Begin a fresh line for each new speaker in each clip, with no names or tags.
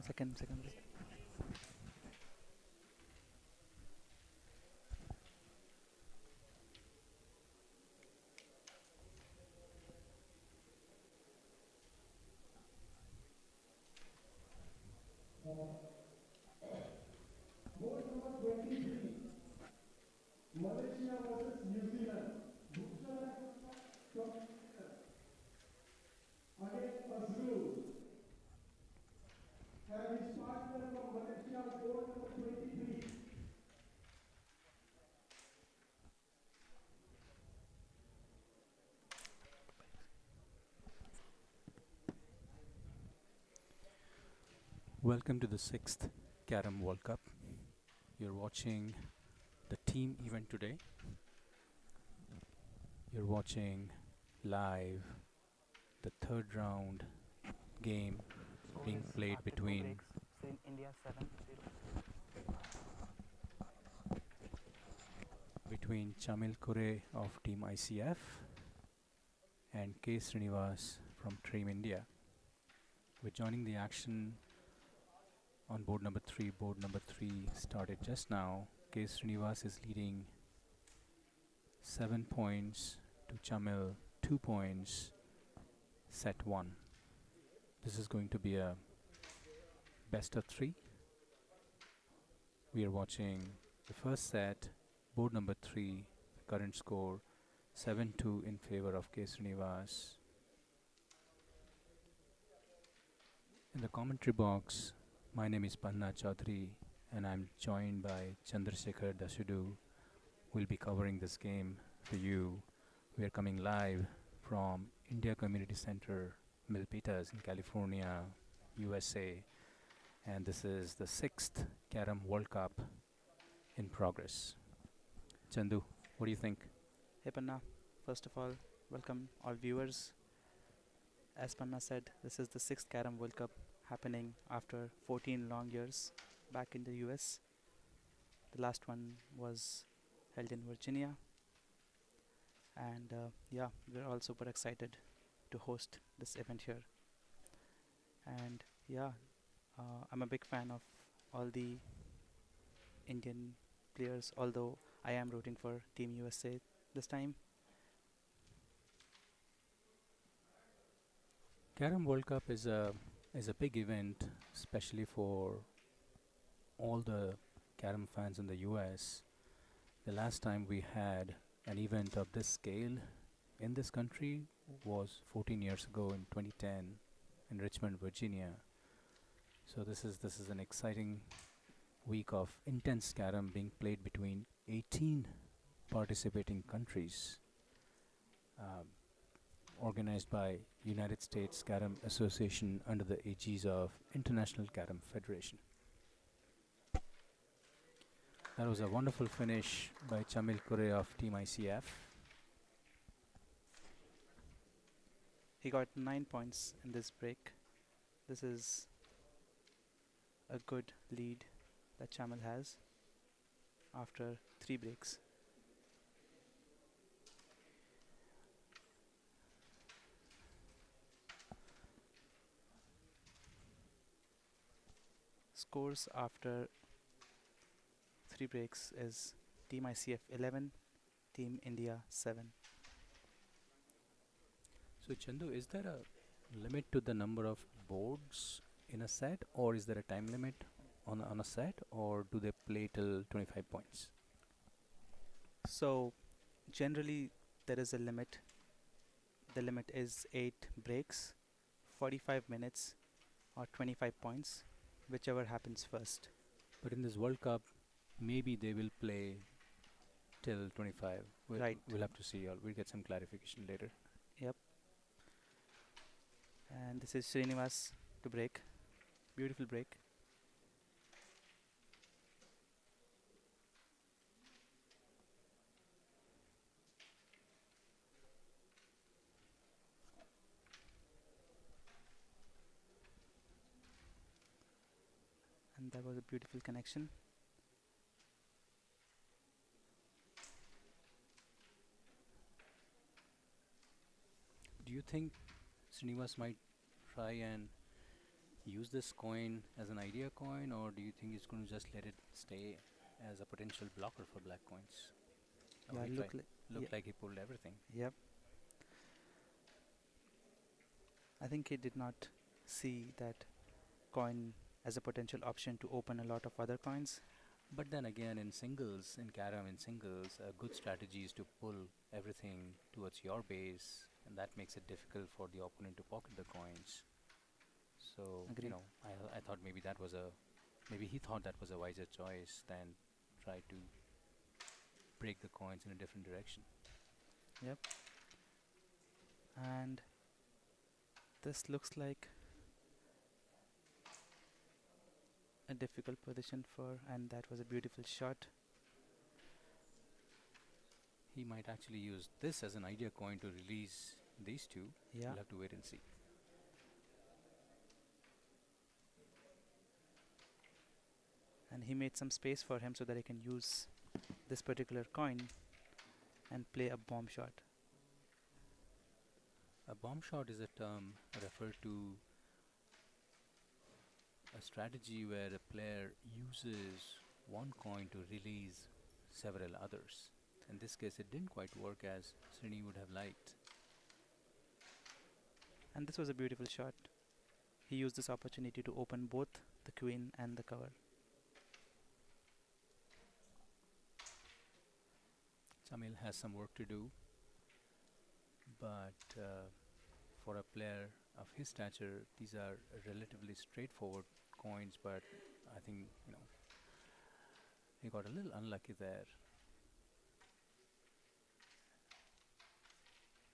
No, second.
Welcome to the sixth Carrom World Cup. You're watching the team event today. You're watching live the third round game
Score
being
is
played
after two
between
breaks. So in India 7-0.
Chamil Kure of Team ICF and K. Srinivas from Team India. We're joining the action on board number 3. Board number 3 started just now. K. Srinivas is leading 7 points to Chamil, 2 points, set 1. This is going to be a best of 3. We are watching the first set, board number 3, current score 7-2 in favor of K. Srinivas. In the commentary box, my name is Panna Chaudhary and I'm joined by Chandrasekhar Dasudu. We'll be covering this game for you. We are coming live from India Community Center, Milpitas in California, USA. And this is the 6th Carrom World Cup in progress. Chandu, what do you think?
Hey Panna, first of all, welcome all viewers. As Panna said, this is the 6th Carrom World Cup happening after 14 long years back in the US. The last one was held in Virginia. And yeah, we're all super excited to host this event here. And yeah, I'm a big fan of all the Indian players, although I am rooting for Team USA this time.
Carrom World Cup is a big event, especially for all the Carrom fans in the US. The last time we had an event of this scale in this country was 14 years ago in 2010 in Richmond, Virginia. So this is an exciting week of intense Carrom being played between 18 participating countries, um, organized by United States Carrom Association under the aegis of International Carrom Federation. That was a wonderful finish by Chamil Kure of Team ICF.
He got 9 points in this break. This is a good lead that Chamal has after 3 breaks. Scores after 3 breaks is Team ICF 11, Team India 7.
So Chandu, is there a limit to the number of boards in a set, or is there a time limit on a set, or do they play till 25 points?
So generally there is a limit. The limit is 8 breaks, 45 minutes or 25 points, whichever happens first.
But in this World Cup, maybe they will play till 25.
Right.
We'll have to see. We'll get some clarification later.
Yep. And this is Srinivas to break. Beautiful break. And that was a beautiful connection.
Do you think Srinivas might try and use this coin as an idea coin, or do you think he's going to just let it stay as a potential blocker for black coins? Oh,
Yeah,
he tried.
yeah,
Looked like he pulled everything.
yep. I think he did not see that coin as a potential option to open a lot of other coins.
But then again, in singles, in Carrom, in singles, a good strategy is to pull everything towards your base, and that makes it difficult for the opponent to pocket the coins. So,
Agree.
I thought maybe maybe he thought that was a wiser choice than try to break the coins in a different direction.
Yep. And this looks like a difficult position for, and that was a beautiful shot.
He might actually use this as an idea coin to release these two.
Yeah.
We'll have to wait and see.
And he made some space for him so that he can use this particular coin and play a bomb shot.
A bomb shot is a term referred to a strategy where a player uses one coin to release several others. In this case, it didn't quite work as Srini would have liked.
And this was a beautiful shot. He used this opportunity to open both the queen and the cover.
Chamil has some work to do, but for a player of his stature, these are relatively straightforward coins, but I think, he got a little unlucky there.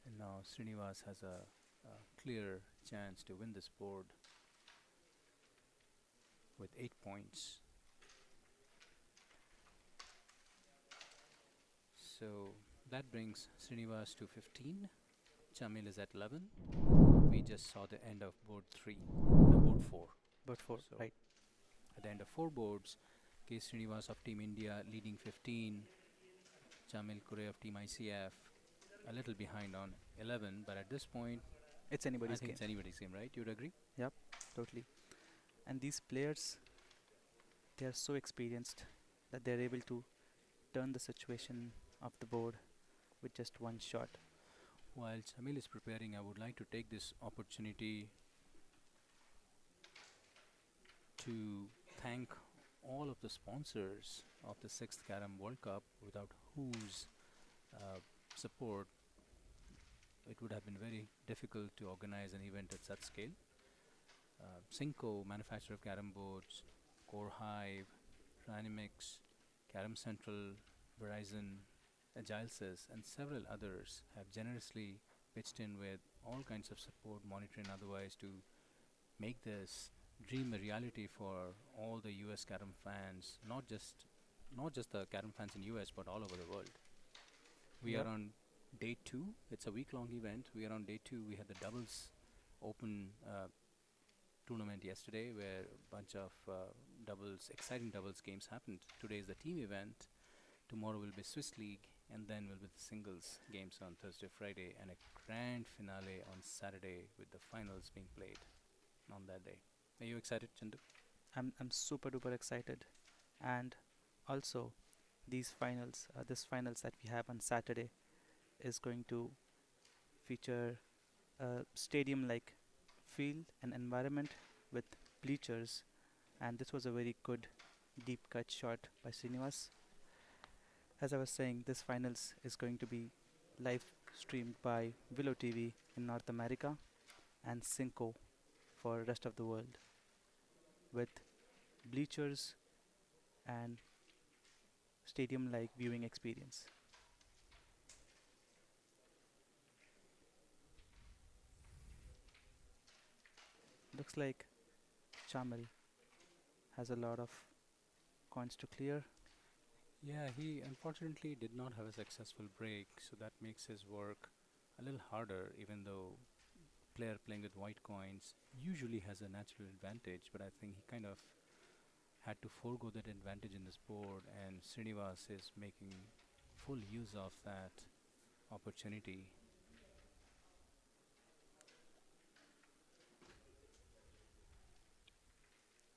And now Srinivas has a clear chance to win this board with 8 points. So that brings Srinivas to 15. Chamil is at 11. We just saw the end of board 3, board 4.
But four,
So
right.
at the end of 4 boards, K. Srinivas of Team India leading 15. Chamil Kure of Team ICF a little behind on 11. But at this point,
It's
I
anybody's
think
game.
it's anybody's game, right? You'd agree?
Yep, totally. And these players, they are so experienced that they're able to turn the situation of the board with just one shot.
While Chamil is preparing, I would like to take this opportunity to thank all of the sponsors of the 6th Carrom World Cup, without whose support it would have been very difficult to organize an event at such scale. Cinco, manufacturer of carom boards, Core Hive, Ranimix, Carom Central, Verizon, Agilesys, and several others have generously pitched in with all kinds of support, monitoring otherwise, to make this dream a reality for all the US Carom fans, not just the Carom fans in US, but all over the world. We
Yep.
are on day 2. It's a week-long event. We are on day 2. We had the doubles open tournament yesterday, where a bunch of exciting doubles games happened. Today is the team event. Tomorrow will be Swiss League, and then will be the singles games on Thursday, Friday, and a grand finale on Saturday, with the finals being played on that day. Are you excited, Chandu?
I'm super duper excited. And also, this finals that we have on Saturday is going to feature a stadium-like field and environment with bleachers. And this was a very good deep cut shot by Srinivas. As I was saying, this finals is going to be live streamed by Willow TV in North America and Cinco for rest of the world, with bleachers and stadium-like viewing experience. Looks like Chamil has a lot of coins to clear.
Yeah, he unfortunately did not have a successful break, so that makes his work a little harder, even though player playing with white coins usually has a natural advantage, but I think he kind of had to forego that advantage in this board, and Srinivas is making full use of that opportunity.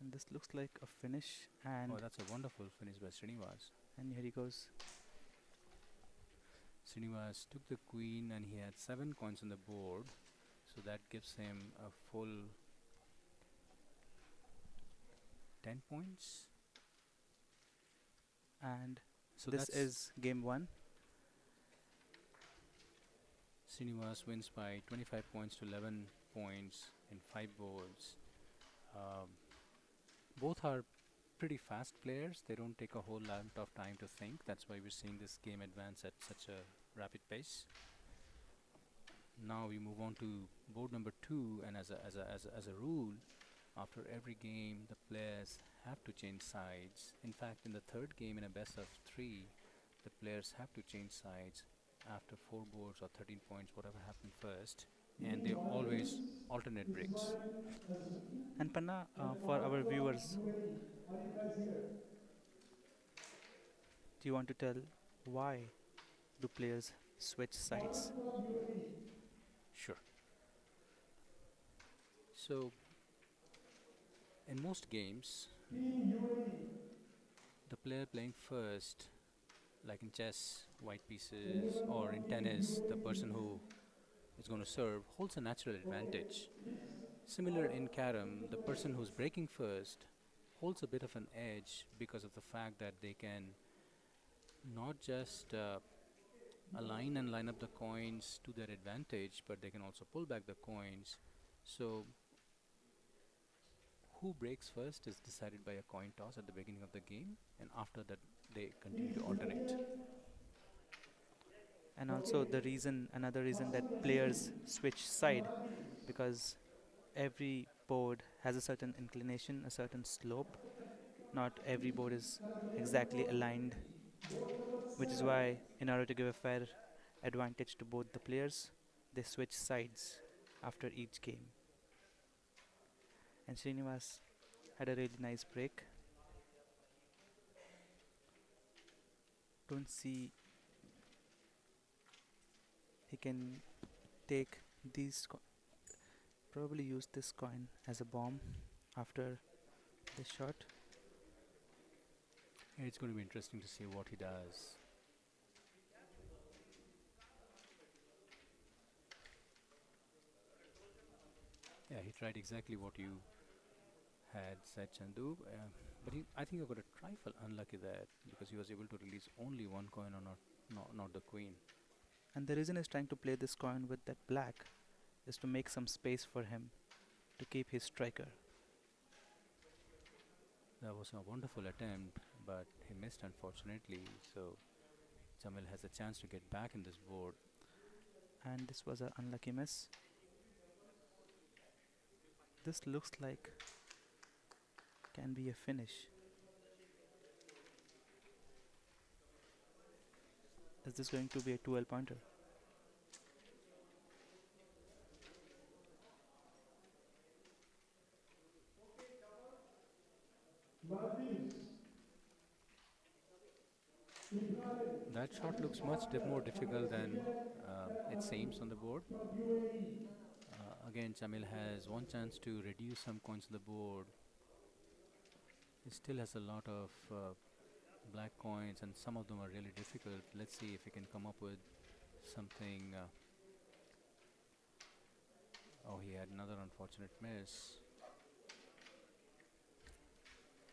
And this looks like a finish.
Oh,
And
that's a wonderful finish by Srinivas.
here he goes.
Srinivas took the queen and he had 7 coins on the board, so that gives him a full 10 points.
And
So
this
that's
is game one.
Srinivas wins by 25 points to 11 points in 5 boards. Um, both are pretty fast players. They don't take a whole lot of time to think. That's why we're seeing this game advance at such a rapid pace. Now we move on to board number 2, and as a rule, after every game, the players have to change sides. In fact, in the third game in a best of 3, the players have to change sides after 4 boards or 13 points, whatever happened first, and they always alternate breaks.
And Panna, for our viewers, do you want to tell why do players switch sides?
Sure. So, in most games, the player playing first, like in chess, white pieces, or in tennis, the person who is going to serve holds a natural advantage. Similar in Carrom, the person who's breaking first holds a bit of an edge because of the fact that they can not just align and line up the coins to their advantage, but they can also pull back the coins. So, who breaks first is decided by a coin toss at the beginning of the game, and after that, they continue to alternate.
And also another reason that players switch side, because every board has a certain inclination, a certain slope. Not every board is exactly aligned, which is why, in order to give a fair advantage to both the players, they switch sides after each game. And Srinivas had a really nice break. Don't see he can take these probably use this coin as a bomb after this shot.
It's going to be interesting to see what he does. Yeah, he tried exactly what you had said, Chandu. But I think he got a trifle unlucky there because he was able to release only 1 coin or not the queen.
And the reason he's trying to play this coin with that black is to make some space for him to keep his striker.
That was a wonderful attempt, but he missed unfortunately. So Jamil has a chance to get back in this board.
And this was an unlucky miss. This looks like can be a finish. Is this going to be a 2L pointer?
That shot looks much more difficult than it seems on the board. Again, Jamil has one chance to reduce some coins on the board. He still has a lot of black coins, and some of them are really difficult. Let's see if he can come up with something. Oh, he had another unfortunate miss.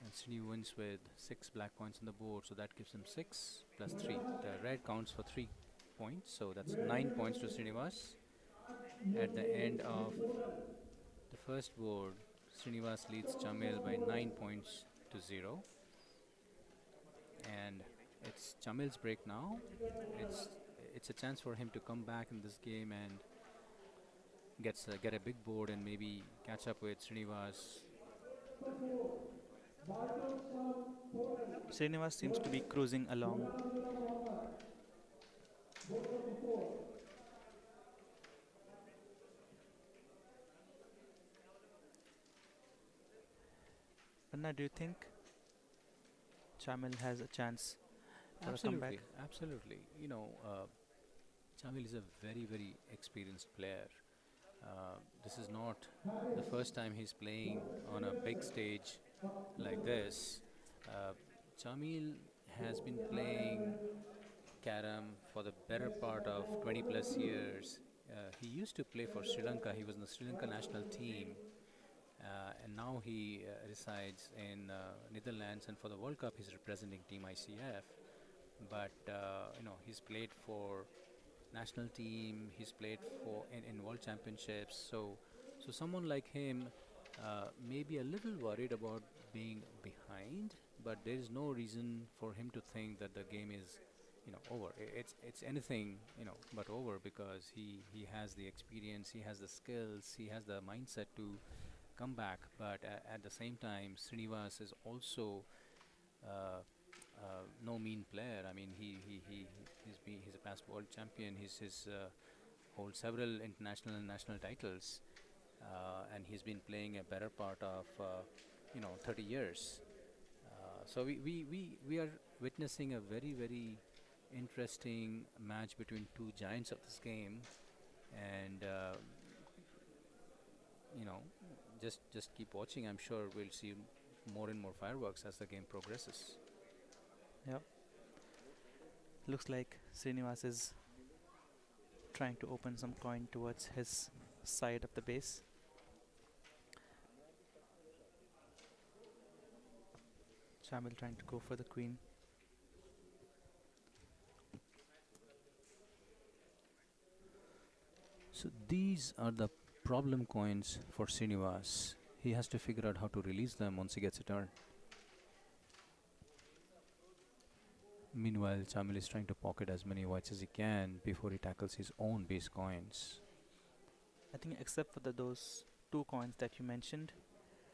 And Srini wins with 6 black coins on the board, so that gives him 6 plus 3. The red counts for 3 points, so that's 9 points to Srinivas. At the end of the first board, Srinivas leads Jamil by 9 points to 0. And it's Jamil's break now. It's it's a chance for him to come back in this game and get a big board and maybe catch up with Srinivas.
Srinivas seems to be cruising along. Panna, do you think Chamil has a chance for a comeback?
Absolutely, absolutely. Jamil is a very experienced player. This is not the first time he's playing on a big stage like this. Uh, Jamil has been playing Carrom for the better part of 20 plus years. He used to play for Sri Lanka. He was in the Sri Lanka national team, and now he resides in Netherlands. And for the World Cup, he's representing Team ICF. But he's played for national team. He's played for in World Championships. So someone like him may be a little worried about being behind, but there is no reason for him to think that the game is over. It's anything but over, because he has the experience, he has the skills, he has the mindset to come back. But at the same time, Srinivas is also no mean player. I mean, he's a past world champion. He's holds several international and national titles, and he's been playing a better part of 30 years. So we are witnessing a very very interesting match between two giants of this game, and you know just keep watching. I'm sure we'll see more and more fireworks as the game progresses.
Yep. Looks like Srinivas is trying to open some coin towards his side of the base. Shamil trying to go for the queen.
So these are the problem coins for Srinivas. He has to figure out how to release them once he gets a turn. Meanwhile, Chamil is trying to pocket as many whites as he can before he tackles his own base coins.
I think except for those two coins that you mentioned,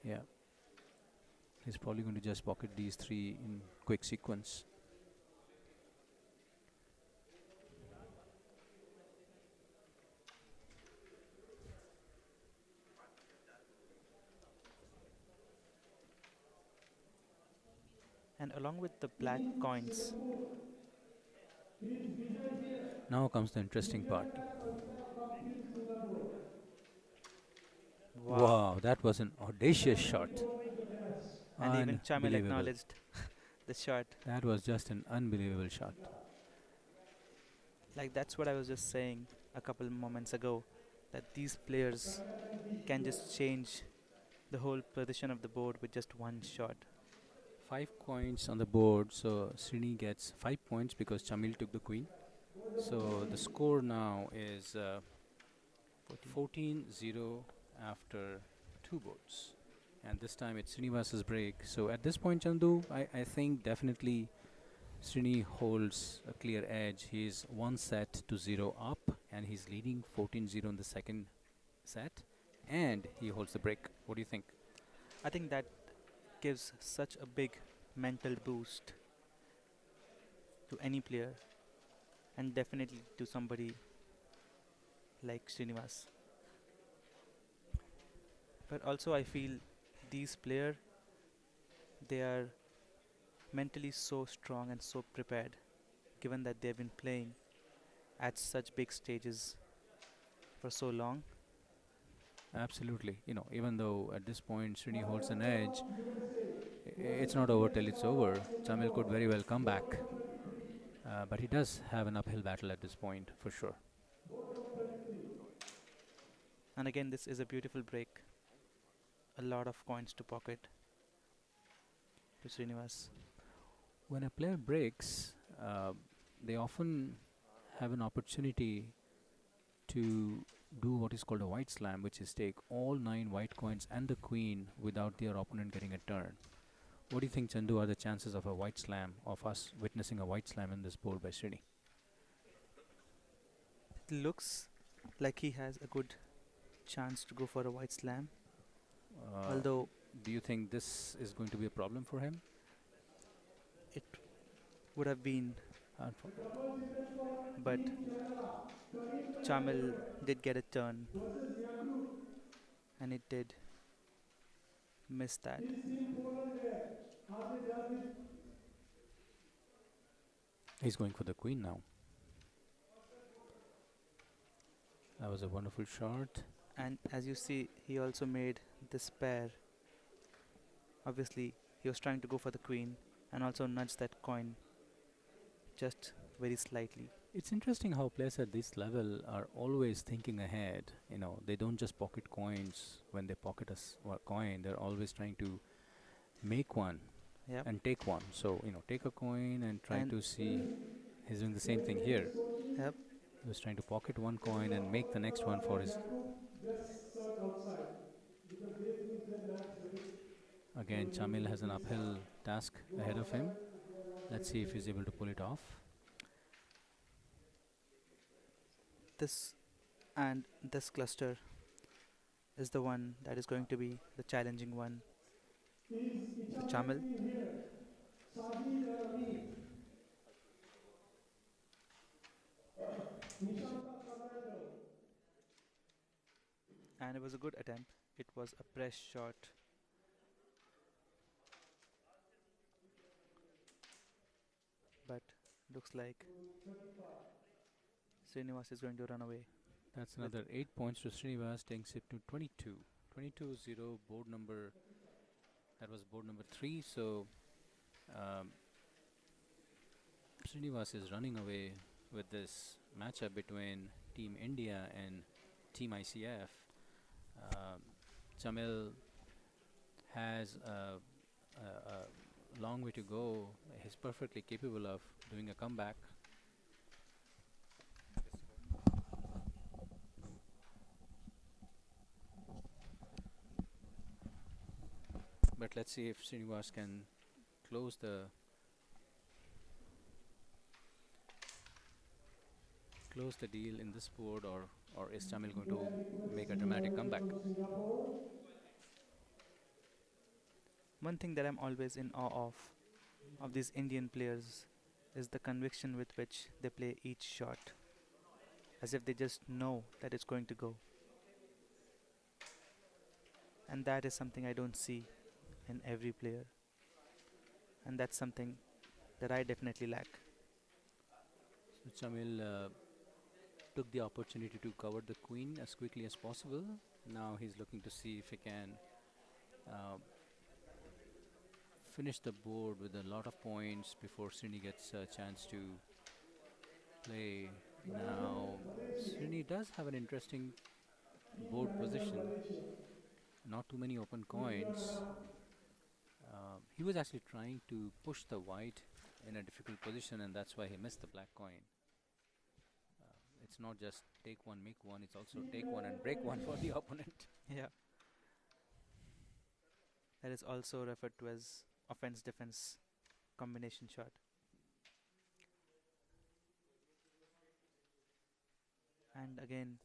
Yeah, he's probably going to just pocket these three in quick sequence.
and along with the black coins,
Now comes the interesting part.
wow.
Wow, that was an audacious shot.
And even Chamil
Unbelievable.
acknowledged the shot.
That was just an unbelievable shot.
Like that's what I was just saying a couple moments ago, that these players can just change the whole position of the board with just one shot.
5 coins on the board, so Srini gets 5 points because Chamil took the queen. So the score now is 14-0 after 2 boards. And this time it's Srinivas's break. So at this point, Chandu, I think definitely Srini holds a clear edge. He's 1-0 up, and he's leading 14-0 in the second set, and he holds the break. What do you think?
I think that gives such a big mental boost to any player, and definitely to somebody like Srinivas. But also I feel these players, they are mentally so strong and so prepared, given that they've been playing at such big stages for so long.
Absolutely. Even though at this point Srini holds an edge, it's not over till it's over. Chamil could very well come back, but he does have an uphill battle at this point for sure.
And again, this is a beautiful break. A lot of coins to pocket to Srinivas.
When a player breaks, they often have an opportunity to do what is called a white slam, which is take all 9 white coins and the queen without their opponent getting a turn. What do you think, Chandu, are the chances of a white slam, of us witnessing a white slam in this board by Srini?
It looks like he has a good chance to go for a white slam,
Uh,
although
do you think this is going to be a problem for him?
it would have been,
Unfo-
but Chamil did get a turn and it did miss that.
He's going for the queen now. That was a wonderful shot.
And as you see, he also made this pair Obviously, he was trying to go for the queen and also nudge that coin just very slightly.
It's interesting how players at this level are always thinking ahead. You know, they don't just pocket coins when they pocket a coin. They're always trying to make one
Yep.
and take one. So, you know, take a coin and try
And
to see. He's doing the same thing here.
yep,
He was trying to pocket one coin and make the next one for his. Again, Chamil has an uphill task ahead of him. Let's see if he's able to pull it off.
this and this cluster is the one that is going to be the challenging one for Chamil. And it was a good attempt. It was a press shot, but looks like Srinivas is going to run away.
That's
With
another 8 points to Srinivas, takes it to 22. 22-0, board number. That was board number 3. So um, Srinivas is running away with this matchup between Team India and Team ICF. Um, Jamil has a long way to go. He's perfectly capable of doing a comeback. But let's see if Srinivas can close the deal in this board, or is Jamil going to make a dramatic comeback?
one thing that I'm always in awe of these Indian players is the conviction with which they play each shot, as if they just know that it's going to go. And that is something I don't see in every player. And that's something that I definitely lack.
So Jamil took the opportunity to cover the queen as quickly as possible. Now he's looking to see if he can uh, finish the board with a lot of points before Srini gets a chance to play. Now Srini does have an interesting board position. Not too many open coins. He was actually trying to push the white in a difficult position, and that's why he missed the black coin. It's not just take one, make one, it's also take one and break one for the opponent.
Yeah. That is also referred to as offense defense combination shot. And again,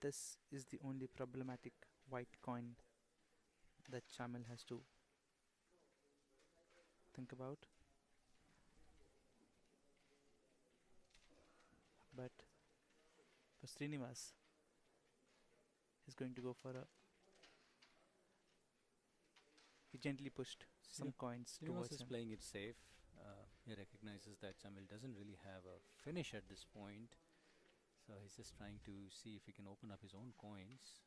this is the only problematic white coin that Chamil has to think about. But for Srinivas, he's going to go for a. He gently pushed some coins
Srinivas
towards
is
him.
playing it safe. He recognizes that Jamil doesn't really have a finish at this point, so he's just trying to see if he can open up his own coins.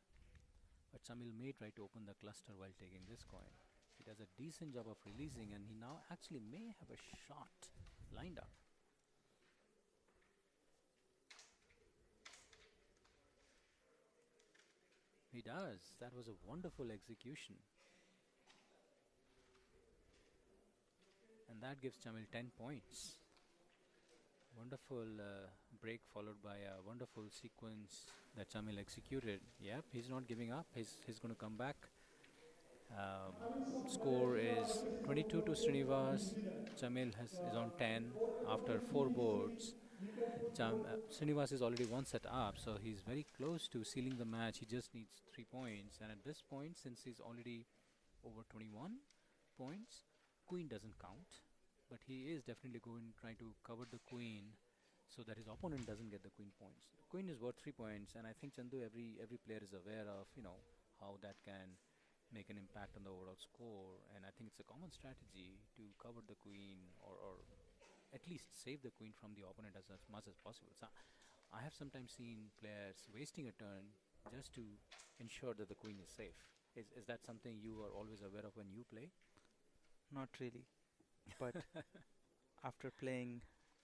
But Jamil may try to open the cluster while taking this coin. He does a decent job of releasing, and he now actually may have a shot lined up. He does. That was a wonderful execution. And that gives Jamil 10 points. Wonderful break followed by a wonderful sequence that Jamil executed. Yep, he's not giving up. He's going to come back. Score is 22 to Srinivas. Jamil is on 10 after 4 boards. Srinivas is already one set up, so he's very close to sealing the match. He just needs 3 points, and at this point, since he's already over 21 points, queen doesn't count, but he is definitely going trying to cover the queen so that his opponent doesn't get the queen points. The queen is worth 3 points, and I think Chandu, every player is aware of how that can make an impact on the overall score, and I think it's a common strategy to cover the queen or at least save the queen from the opponent as much as possible. So I have sometimes seen players wasting a turn just to ensure that the queen is safe. Is that something you are always aware of when you play?
Not really, but after playing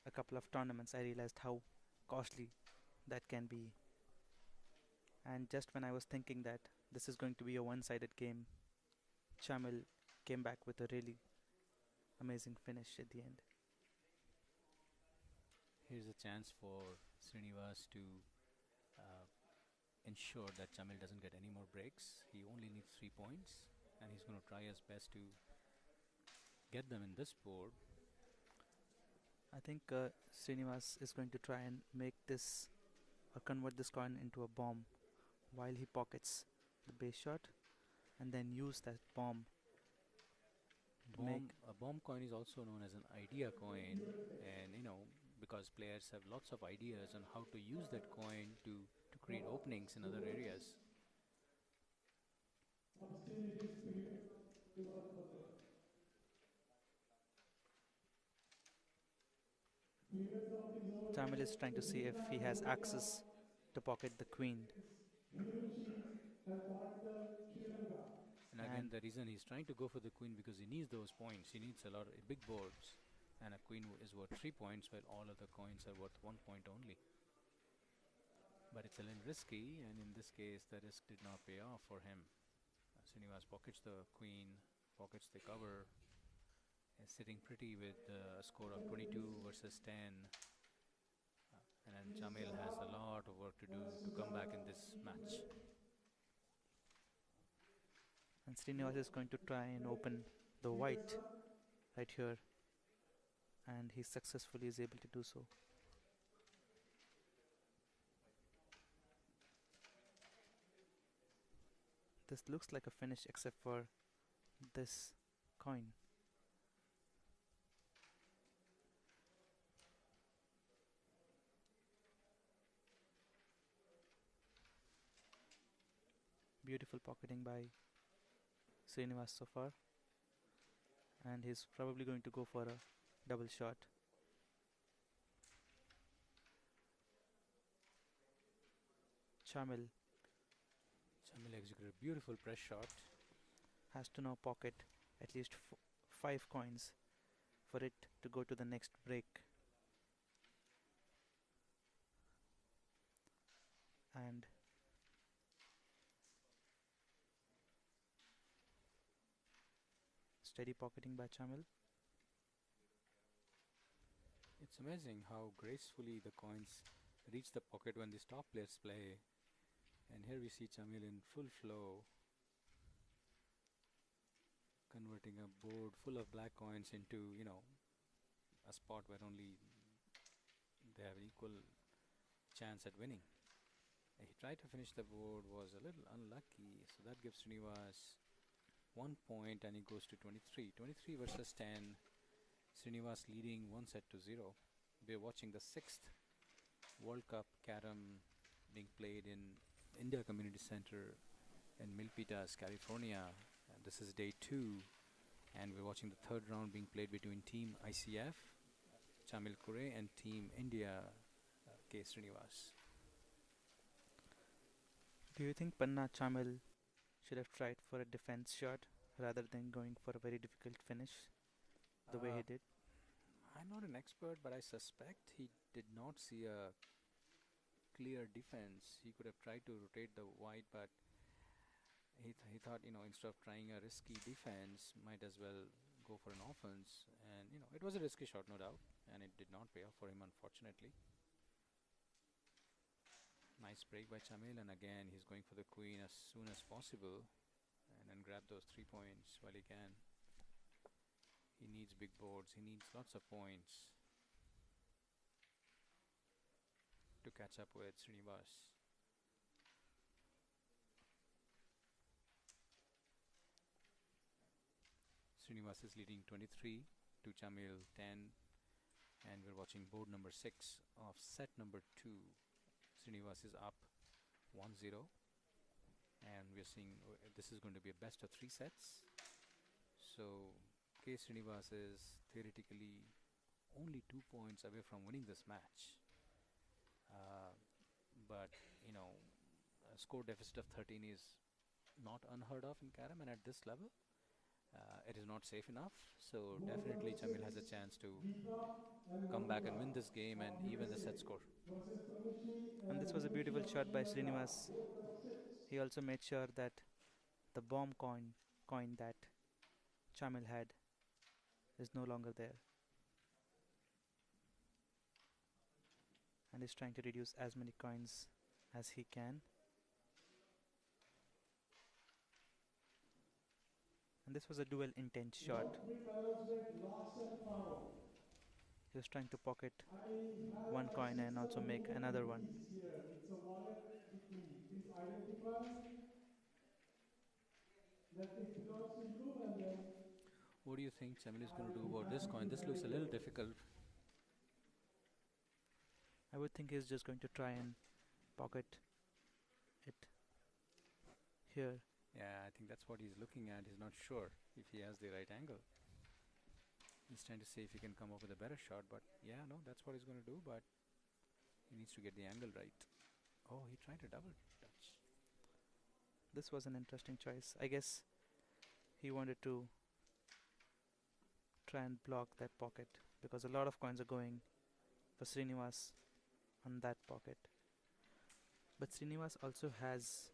a couple of tournaments, I realized how costly that can be. And just when I was thinking that this is going to be a one sided game, Chamil came back with a really amazing finish at the end.
Here's a chance for Srinivas to uh, ensure that Jamil doesn't get any more breaks. He only needs 3 points, and he's going to try his best to get them in this board.
I think Srinivas is going to try and make this or convert this coin into a bomb while he pockets the base shot and then use that bomb to make.
A bomb coin is also known as an idea coin, and because players have lots of ideas on how to use that coin to create openings in other areas.
Tamil is trying to see if he has access to pocket the queen.
And again,
And
the reason he's trying to go for the queen because he needs those points. He needs a lot of big boards, and a queen is worth 3 points, while all other coins are worth 1 point only. But it's a little risky, and in this case, the risk did not pay off for him. Srinivas pockets the queen, pockets the cover, is sitting pretty with a score of 22 versus 10. And then Jamil has a lot of work to do to come back in this match.
Srinivas is going to try and open the white right here, and he successfully is able to do so. This looks like a finish except for this coin. Beautiful pocketing by Srinivas so far, and he's probably going to go for a double shot. Chamil
Jamil executed a beautiful press shot.
has to now pocket at least 5 coins for it to go to the next break. And steady pocketing by Chamil.
It's amazing how gracefully the coins reach the pocket when these top players play. And here we see Jamil in full flow, converting a board full of black coins into, a spot where only they have an equal chance at winning. He tried to finish the board, was a little unlucky, so that gives Srinivas 1 point and he goes to 23. 23 versus 10. Srinivas leading 1-0. We're watching the 6th World Cup Carrom being played in India Community Center in Milpitas, California. And this is day 2, and we're watching the third round being played between Team ICF, Chamil Kure, and Team India, K. Srinivas.
Do you think Panna Chamil should have tried for a defense shot rather than going for a very difficult finish the way he did?
I'm not an expert, but I suspect he did not see a clear defense. He could have tried to rotate the white, but he thought, instead of trying a risky defense, might as well go for an offense. And, it was a risky shot, no doubt, and it did not pay off for him, unfortunately. Nice break by Chamil, and again, he's going for the queen as soon as possible and then grab those 3 points while he can. He needs big boards. He needs lots of points to catch up with Srinivas. Srinivas is leading 23 to Chamil 10, and we're watching board number 6 of set number 2. Srinivas is up 1-0, and we're seeing this is going to be a best of 3 sets. So K. Srinivas is theoretically only 2 points away from winning this match. But, a score deficit of 13 is not unheard of in Carrom, and at this level, it is not safe enough. So definitely Chamil has a chance to come back and win this game and even the set score.
And this was a beautiful shot by Srinivas. He also made sure that the bomb coin that Chamil had is no longer there, and is trying to reduce as many coins as he can. And this was a dual intent shot. He was trying to pocket one coin and also make another one.
What do you think Chamil is going to do about this coin? This looks a little difficult.
I would think he's just going to try and pocket it here.
Yeah, I think that's what he's looking at. He's not sure if he has the right angle. He's trying to see if he can come up with a better shot, but yeah, no, that's what he's going to do, but he needs to get the angle right. Oh, he tried a double touch.
This was an interesting choice. I guess he wanted to try and block that pocket because a lot of coins are going for Srinivas on that pocket. But Srinivas also has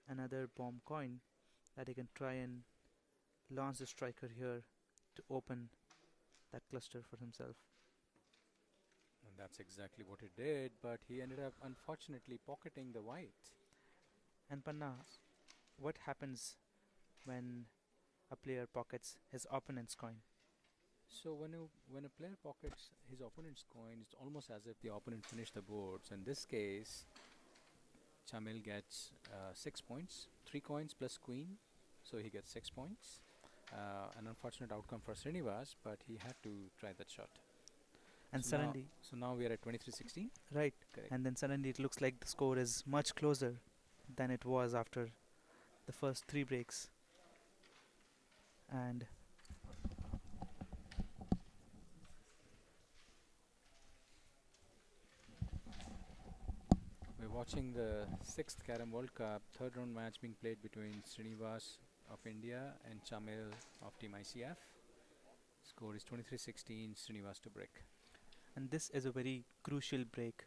another bomb coin that he can try and launch the striker here to open that cluster for himself.
And that's exactly what he did, but he ended up unfortunately pocketing the white.
And Panna, what happens when a player pockets his opponent's coin?
So when a player pockets his opponent's coin, it's almost as if the opponent finished the board. So in this case, Chamil gets 6 points, 3 coins plus queen, so he gets 6 points. An unfortunate outcome for Srinivas, but he had to try that shot.
And
So
suddenly,
now we are at 23-16.
right,
Correct.
and then suddenly it looks like the score is much closer than it was after the first 3 breaks. And
We're watching the 6th Carrom World Cup, third round match being played between Srinivas of India and Chamil of Team ICF. Score is 23-16, Srinivas to break.
and this is a very crucial break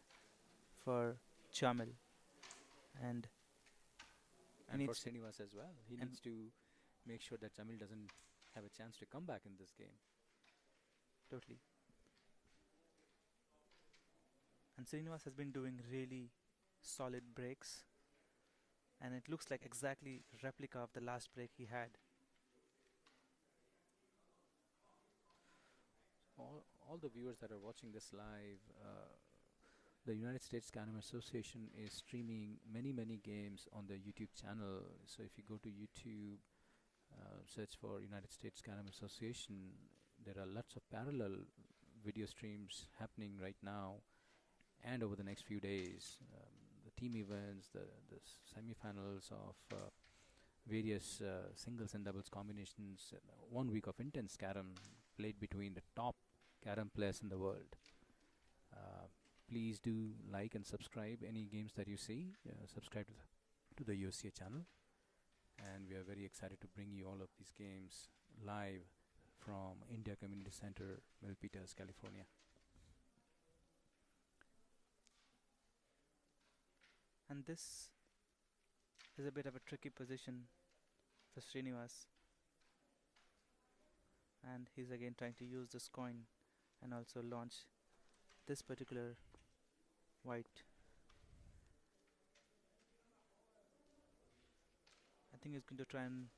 for Chamil. And
And for
needs-
Srinivas as well. He
and-
needs to make sure that Chamil doesn't have a chance to come back in this game.
totally. And Srinivas has been doing really solid breaks, and it looks like exactly replica of the last break he had.
All the viewers that are watching this live, the United States Carrom Association is streaming many games on the YouTube channel. So if you go to YouTube, search for United States Carrom Association, there are lots of parallel video streams happening right now and over the next few days. The team events, the semi-finals of various singles and doubles combinations, 1 week of intense Carrom played between the top Carrom players in the world. Please do like and subscribe any games that you see. Subscribe to the USCA channel, and we are very excited to bring you all of these games live from India Community Center, Milpitas, California.
And this is a bit of a tricky position for Srinivas. And he's again trying to use this coin and also launch this particular white. I think he's going to try and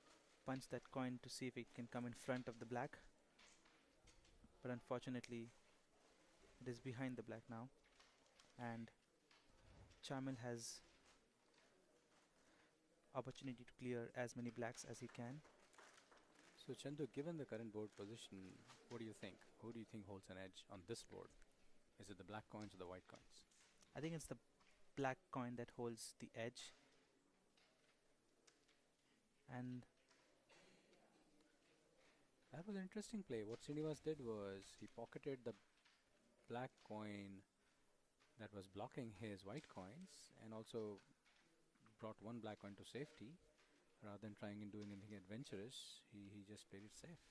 punch that coin to see if it can come in front of the black. But unfortunately, it is behind the black now. And Chamil has opportunity to clear as many blacks as he can.
So Chandu, given the current board position, what do you think? Who do you think holds an edge on this board? Is it the black coins or the white coins?
I think it's the black coin that holds the edge. And
That was an interesting play. What Srinivas did was he pocketed the black coin that was blocking his white coins and also brought one black coin to safety. Rather than trying and doing anything adventurous, he just played it safe.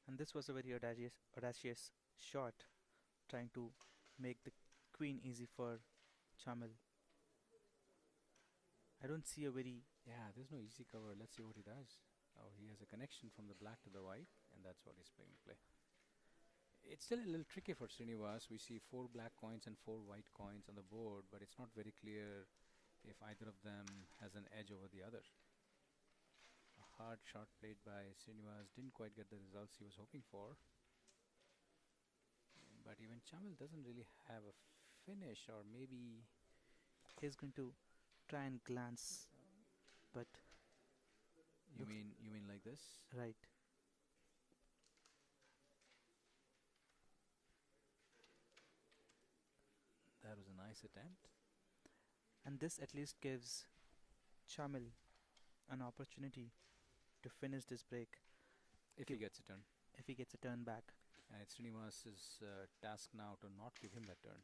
And this was a very audacious shot, trying to make the queen easy for Chamil. I don't see a very
Yeah, there's no easy cover. Let's see what he does. Oh, he has a connection from the black to the white, and that's what he's playing play. It's still a little tricky for Srinivas. We see 4 black coins and 4 white coins on the board, but it's not very clear if either of them has an edge over the other. A hard shot played by Srinivas didn't quite get the results he was hoping for. But even Chamil doesn't really have a finish, or maybe
he's going to try and glance, but
you mean like this?
right.
That was a nice attempt.
And this at least gives Chamil an opportunity to finish this break
If he gets a turn.
if he gets a turn back.
And it's Srinivas's task now to not give him that turn.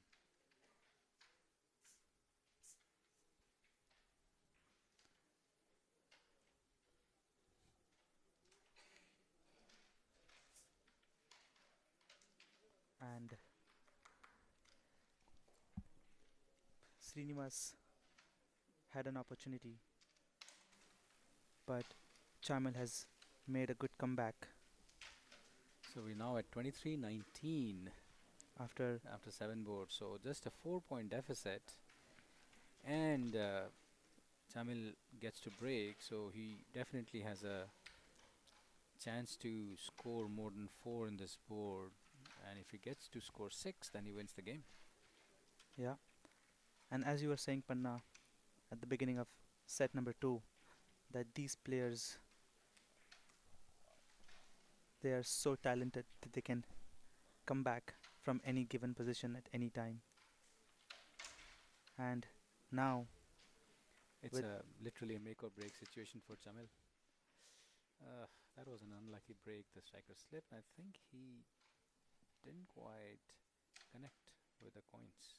And Srinivas had an opportunity, but Chamil has made a good comeback
So we're now at 23-19
after
after 7 boards. So just a 4-point deficit. And Chamil gets to break, so he definitely has a chance to score more than 4 in this board. And if he gets to score 6, then he wins the game.
yeah. And as you were saying, Panna, at the beginning of set number 2, that these players, they are so talented that they can come back from any given position at any time. And now
It's
with
literally a make or break situation for Chamil. That was an unlucky break. The striker slipped. I think he didn't quite connect with the coins.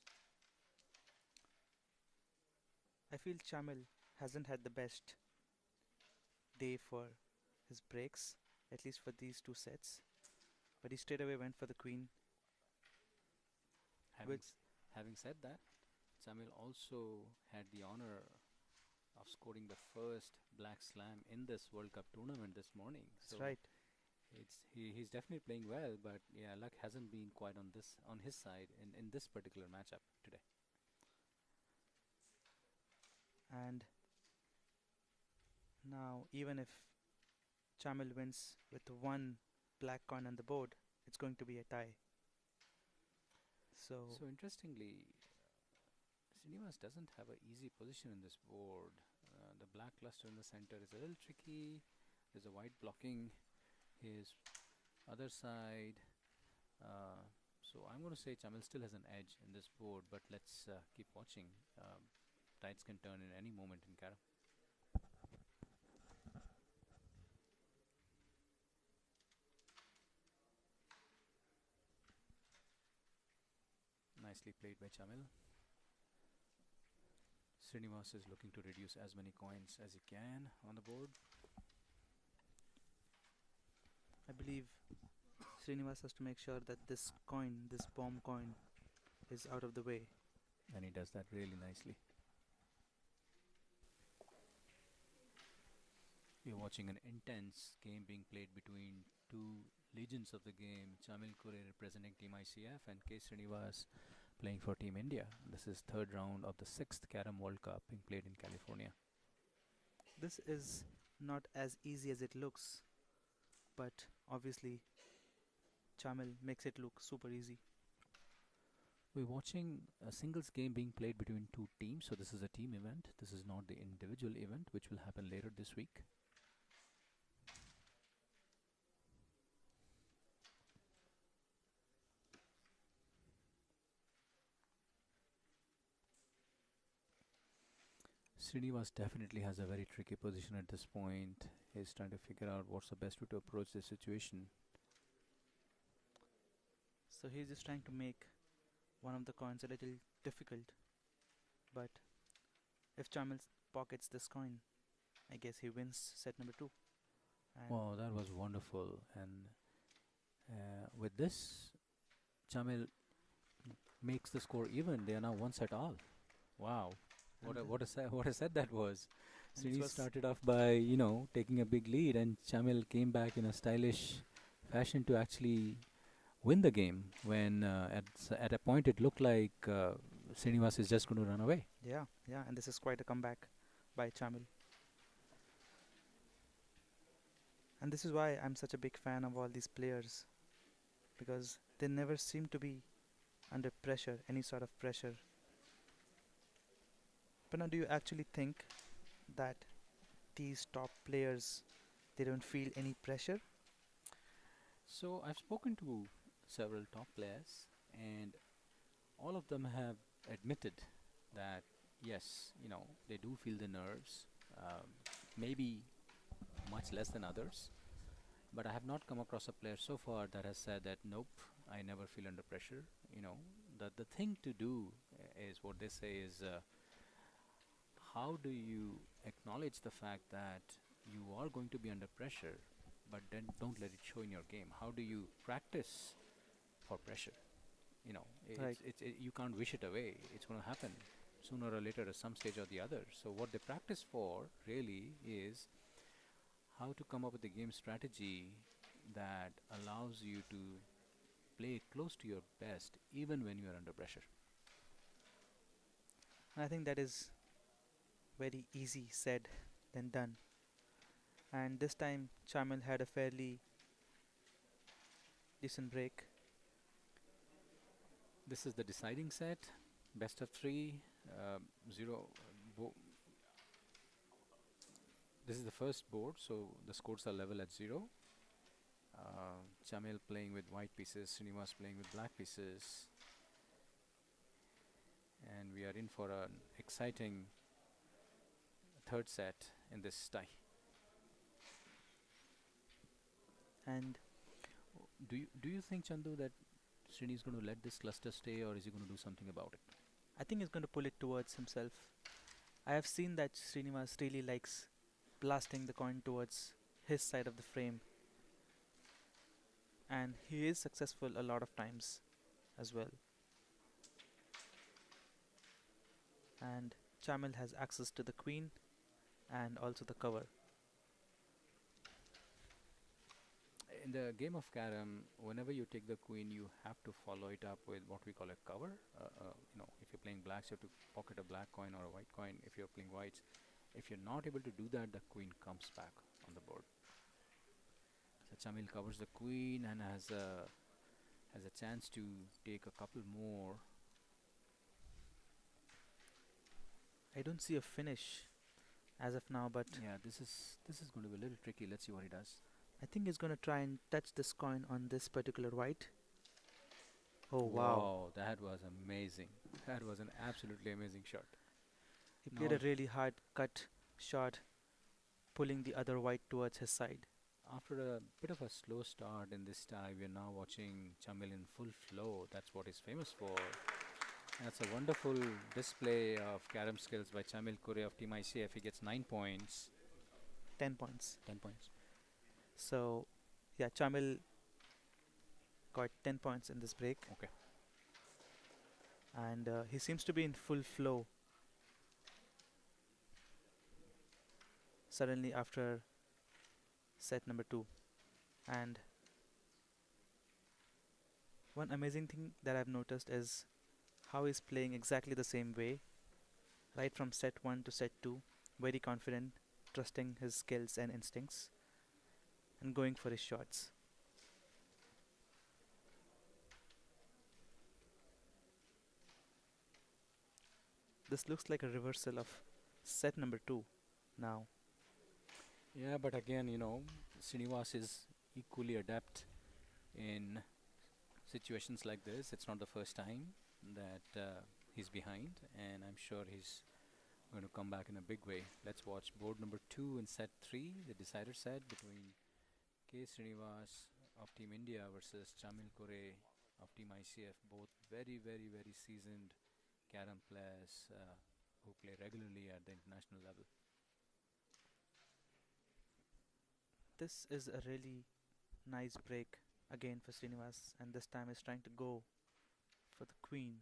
I feel Chamil hasn't had the best day for his breaks, at least for these 2 sets. But he straight away went for the queen.
Having,
Which,
having said that, Chamil also had the honor of scoring the first black slam in this World Cup tournament this morning.
that's right.
He's definitely playing well, but yeah, luck hasn't been quite on his side in this particular matchup today.
And now, even if Chamil wins with 1 black coin on the board, it's going to be a tie. So,
So interestingly, Srinivas doesn't have an easy position in this board. The black cluster in the center is a little tricky. There's a white blocking his other side. So I'm going to say Chamil still has an edge in this board, but let's keep watching. Tides can turn in any moment in Carrom. Nicely played by Chamil. Srinivas is looking to reduce as many coins as he can on the board.
I believe Srinivas has to make sure that this coin, this bomb coin, is out of the way.
And he does that really nicely. We're watching an intense game being played between 2 legends of the game, Chamil Kure representing Team ICF and K. Srinivas playing for Team India. This is 3rd round of the 6th Carrom World Cup being played in California.
This is not as easy as it looks, but obviously Chamil makes it look super easy.
We're watching a singles game being played between 2 teams, so this is a team event. This is not the individual event, which will happen later this week. Srinivas definitely has a very tricky position at this point. He's trying to figure out what's the best way to approach this situation.
So he's just trying to make one of the coins a little difficult. But if Chamil pockets this coin I guess he wins set number two. And
Wow, that was wonderful. And with this, Chamil makes the score even. They are now one set all. Wow.
and
What a set that was.
this
Srini
was
started off by, taking a big lead, and Chamil came back in a stylish fashion to actually win the game when at a point it looked like Srinivas is just going to run away.
yeah, and this is quite a comeback by Chamil. And this is why I'm such a big fan of all these players, because they never seem to be under pressure, any sort of pressure. But now, do you actually think that these top players, they don't feel any pressure?
So I've spoken to several top players, and all of them have admitted that yes, they do feel the nerves, maybe much less than others. But I have not come across a player so far that has said that nope, I never feel under pressure. The thing to do is what they say is how do you acknowledge the fact that you are going to be under pressure, but then don't let it show in your game. How do you practice for pressure?
Right.
You can't wish it away. It's going to happen sooner or later at some stage or the other. So what they practice for really is how to come up with a game strategy that allows you to play close to your best even when you are under pressure.
And I think that is very easy said than done. And this time, Chamil had a fairly decent break.
This is the deciding set, best of three, zero. Bo- this is the first board, so the scores are level at zero. Chamil playing with white pieces, Srinivas playing with black pieces, and we are in for an exciting third set in this tie.
And
Do you think, Chandu, that Srini is going to let this cluster stay, or is he going to do something about it?
I think he's going to pull it towards himself. I have seen that Srinivas really likes blasting the coin towards his side of the frame, and he is successful a lot of times as well. And Chamil has access to the queen and also the cover.
In the game of carom, whenever you take the queen, you have to follow it up with what we call a cover. If you're playing blacks, you have to pocket a black coin or a white coin. If you're playing whites, if you're not able to do that, the queen comes back on the board. So Chamil covers the queen and has a chance to take a couple more.
I don't see a finish as of now, but
Yeah, this is going to be a little tricky. Let's see what he does.
I think he's going to try and touch this coin on this particular white. Oh wow.
Wow, that was amazing. That was an absolutely amazing shot.
He played
Now,
a really hard cut shot, pulling the other white towards his side.
after a bit of a slow start in this tie, we are now watching Chamil in full flow. That's what he's famous for. And that's a wonderful display of carom skills by Chamil Kure of Team ICF. He gets 9 points.
10 points.
10 points.
So, yeah, Chamil got 10 points in this break.
Okay.
And he seems to be in full flow. Suddenly after set number 2. And one amazing thing that I've noticed is how he's playing exactly the same way, right from set 1 to set 2, very confident, trusting his skills and instincts, and going for his shots. This looks like a reversal of set number 2 now.
Yeah, but again, Srinivas is equally adept in situations like this. It's not the first time that he's behind, and I'm sure he's going to come back in a big way. Let's watch board number 2 in set 3, the decider set between K. Srinivas of Team India versus Chamil Kore of Team ICF. Both very, very, very seasoned carom players who play regularly at the international level.
This is a really nice break again for Srinivas, and this time he's trying to go for the queen.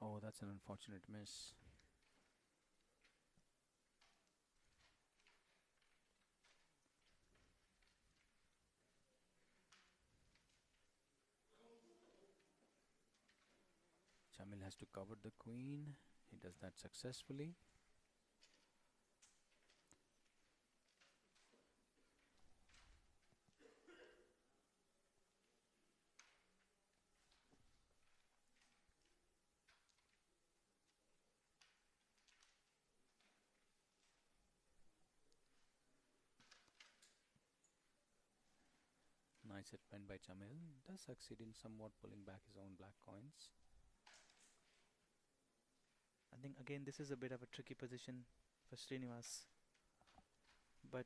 Oh, that's an unfortunate miss. Chamil has to cover the queen. He does that successfully. Nice hit went by Chamil. Does succeed in somewhat pulling back his own black coins.
I think again this is a bit of a tricky position for Srinivas, but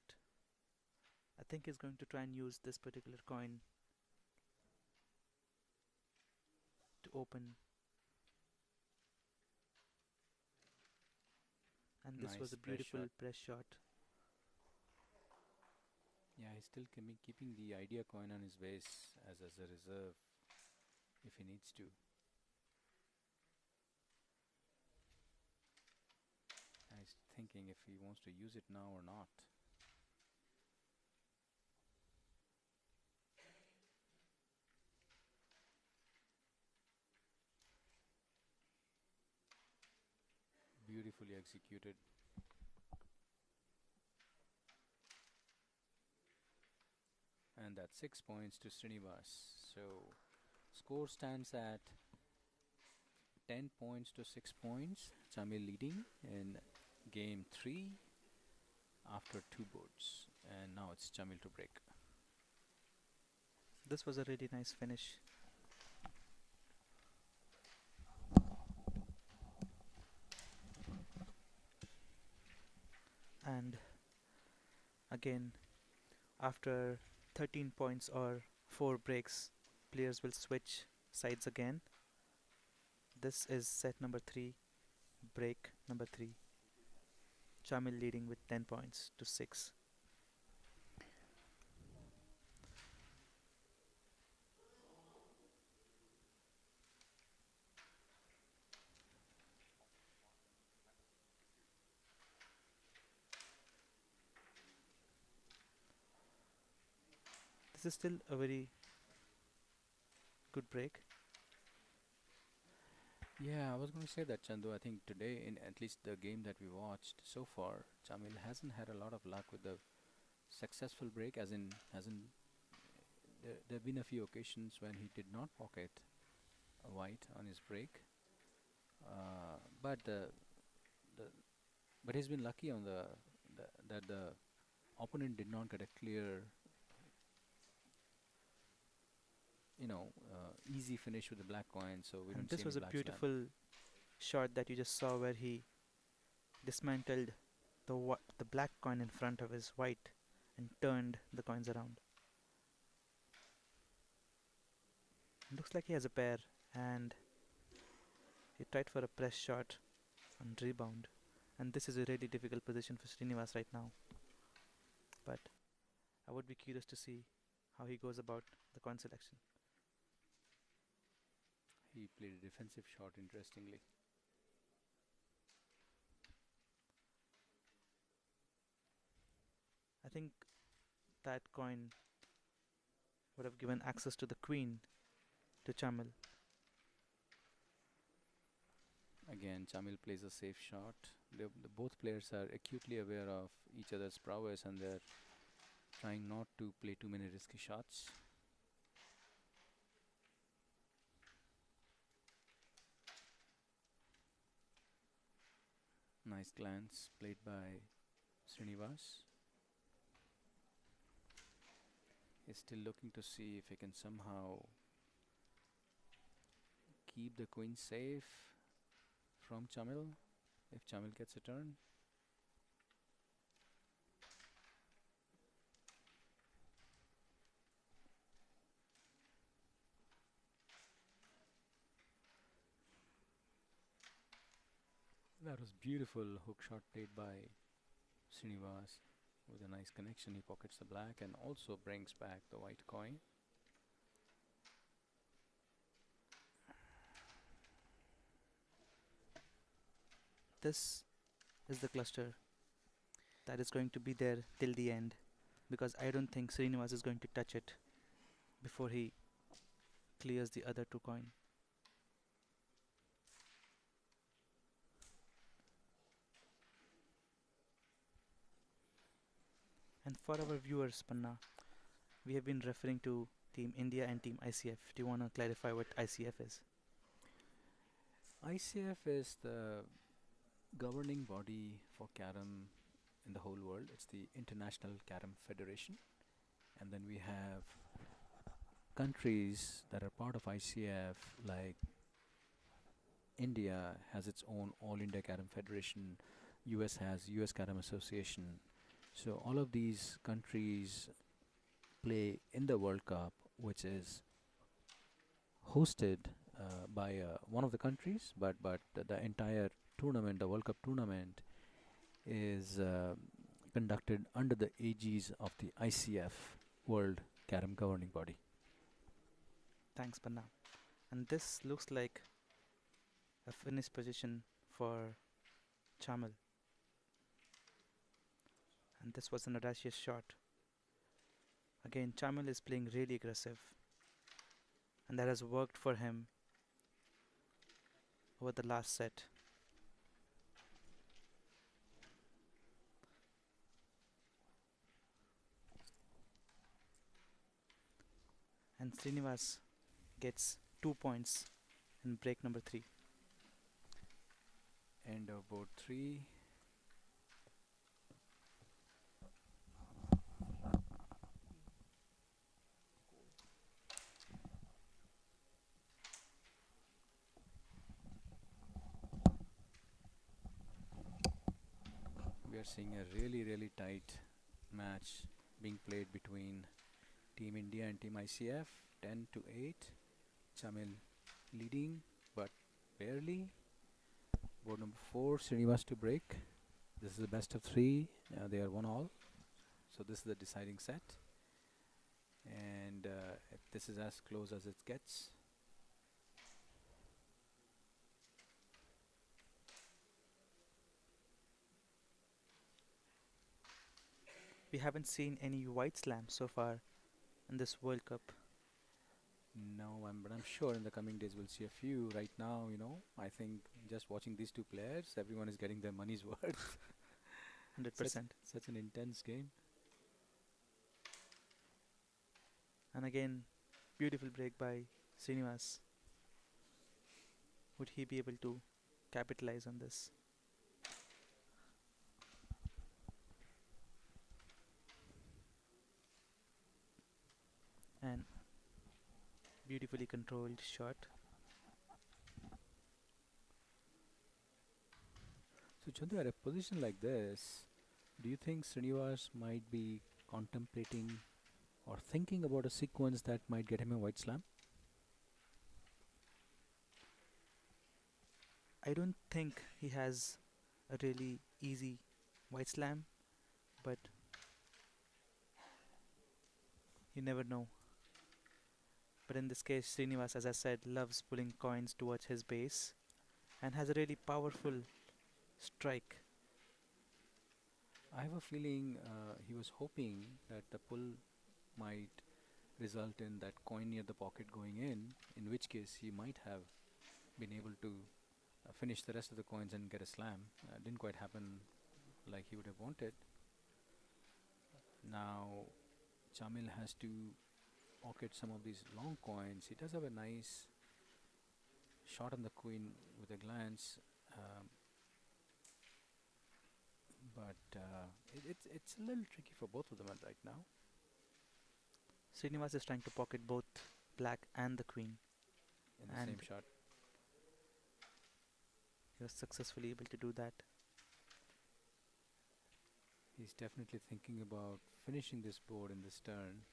I think he's going to try and use this particular coin to open, and this was
Nice
a
press
beautiful
shot.
press shot.
Yeah, he's still keeping the idea coin on his base as a reserve if he needs to. He's thinking if he wants to use it now or not. Beautifully executed. And that's 6 points to Srinivas. So score stands at 10 points to 6 points. Chamil leading in game 3 after 2 boards. And now it's Chamil to break.
This was a really nice finish. And again, after 13 points or 4 breaks, players will switch sides again. This is set number 3, break number 3. Chamil leading with 10 points to 6. This is still a very good break.
Yeah, I was going to say that, Chandu. I think today, in at least the game that we watched so far, Chamil hasn't had a lot of luck with the successful break, as in, hasn't. There have been a few occasions when he did not pocket a white on his break, but the but he's been lucky on that the opponent did not get a clear, easy finish with the black coin, so we
And
don't see
this
any
was a
black slam.
beautiful shot that you just saw where he dismantled the black coin in front of his white and turned the coins around. It looks like he has a pair, and he tried for a press shot on rebound. And this is a really difficult position for Srinivas right now. But I would be curious to see how he goes about the coin selection.
He played a defensive shot, interestingly.
I think that coin would have given access to the queen to Chamil.
Again, Chamil plays a safe shot. Both players are acutely aware of each other's prowess, and they're trying not to play too many risky shots. Nice glance played by Srinivas. He's still looking to see if he can somehow keep the queen safe from Chamil if Chamil gets a turn. That was beautiful hook shot played by Srinivas. With a nice connection, he pockets the black and also brings back the white coin.
This is the cluster that is going to be there till the end, because I don't think Srinivas is going to touch it before he clears the other two coin. And for our viewers, Panna, we have been referring to Team India and Team ICF. Do you want to clarify what ICF is?
ICF is the governing body for Carrom in the whole world. It's the International Carrom Federation. And then we have countries that are part of ICF, like India has its own All India Carrom Federation, US has US Carrom Association. So all of these countries play in the World Cup, which is hosted by one of the countries, but the entire tournament, the World Cup tournament, is conducted under the aegis of the ICF, World Carrom Governing Body.
Thanks, Panna. And this looks like a finished position for Chamal. And this was an audacious shot. Again, Chamal is playing really aggressive, and that has worked for him over the last set. And Srinivas gets 2 points in break number 3.
End of board 3. We are seeing a really tight match being played between Team India and Team ICF. 10-8. Chamil leading, but barely. Board number 4, Srinivas to break. This is the best of 3. They are 1-all. So this is the deciding set. And this is as close as it gets.
We haven't seen any white slams so far in this World Cup.
No, but I'm sure in the coming days we'll see a few. Right now, I think just watching these two players, everyone is getting their money's worth.
100%.
Such an intense game.
And again, beautiful break by Srinivas. Would he be able to capitalize on this? And beautifully controlled shot.
So Chandu, at a position like this, do you think Srinivas might be contemplating or thinking about a sequence that might get him a white slam?
I don't think he has a really easy white slam, but you never know. But in this case, Srinivas, as I said, loves pulling coins towards his base and has a really powerful strike.
I have a feeling he was hoping that the pull might result in that coin near the pocket going in which case he might have been able to finish the rest of the coins and get a slam. Didn't quite happen like he would have wanted. Now Chamil has to pocket some of these long coins. He does have a nice shot on the queen with a glance, but it's a little tricky for both of them right now.
Srinivas is trying to pocket both black and the queen,
In the same shot.
he was successfully able to do that.
He's definitely thinking about finishing this board in this turn.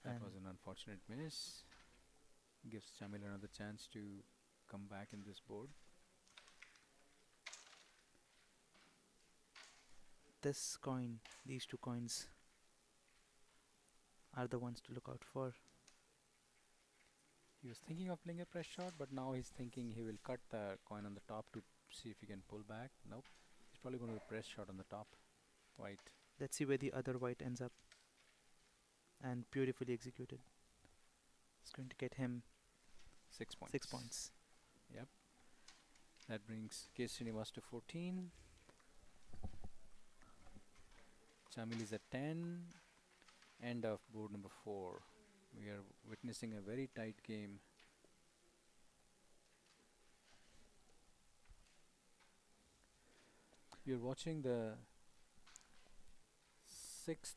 That
And
was an unfortunate miss. Gives Chamil another chance to come back in this board.
This coin, these two coins, are the ones to look out for.
He was thinking of playing a press shot, but now he's thinking he will cut the coin on the top to see if he can pull back. Nope. He's probably going to do a press shot on the top. White.
Let's see where the other white ends up. And beautifully executed. It's going to get him
6 points.
6 points.
Yep. That brings K. Srinivas to 14. Chamil is at 10. End of board number 4. We are witnessing a very tight game. We are watching the 6th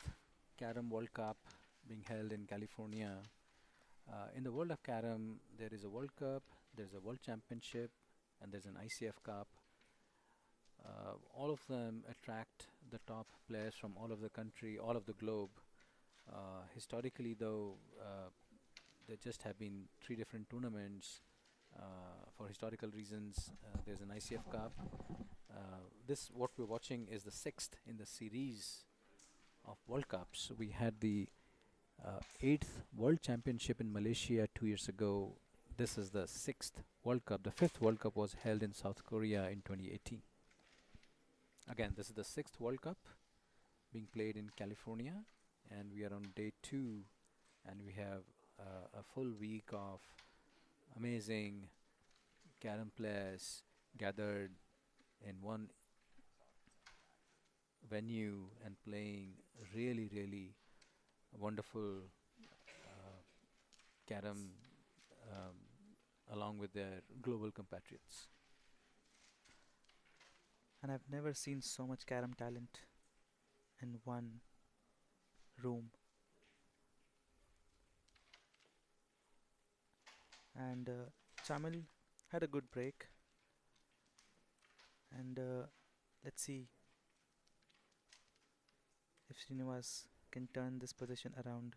Carrom World Cup being held in California. In the world of Carrom, there is a World Cup, there's a World Championship, and there's an ICF Cup. All of them attract the top players from all of the country, all of the globe. Historically, though, there just have been 3 different tournaments for historical reasons. There's an ICF Cup. This, what we're watching, is the 6th in the series of World Cups. We had the 8th World Championship in Malaysia 2 years ago. This is the 6th World Cup. The 5th World Cup was held in South Korea in 2018. Again, this is the 6th World Cup being played in California, and we are on day 2, and we have a full week of amazing Carrom players gathered in one venue and playing really, really wonderful Carrom along with their global compatriots.
And I've never seen so much Carrom talent in one room. And Chamil had a good break. And let's see if Srinivas can turn this position around.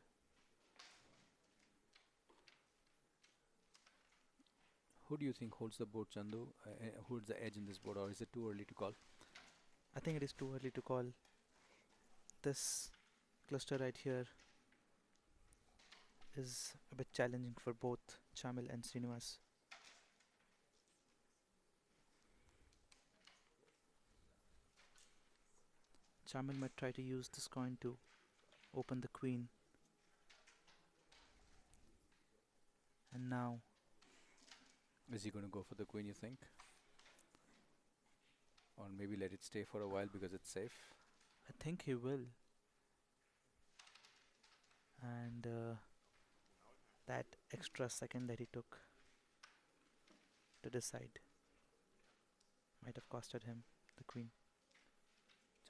Who do you think holds the board, Chandu? Who holds the edge in this board, or is it too early to call?
I think it is too early to call. This cluster right here is a bit challenging for both Chamil and Srinivas. Chamil might try to use this coin to open the queen. And now
Is he going to go for the queen, you think? Or maybe let it stay for a while because it's safe?
I think he will. And that extra second that he took to decide might have costed him the queen.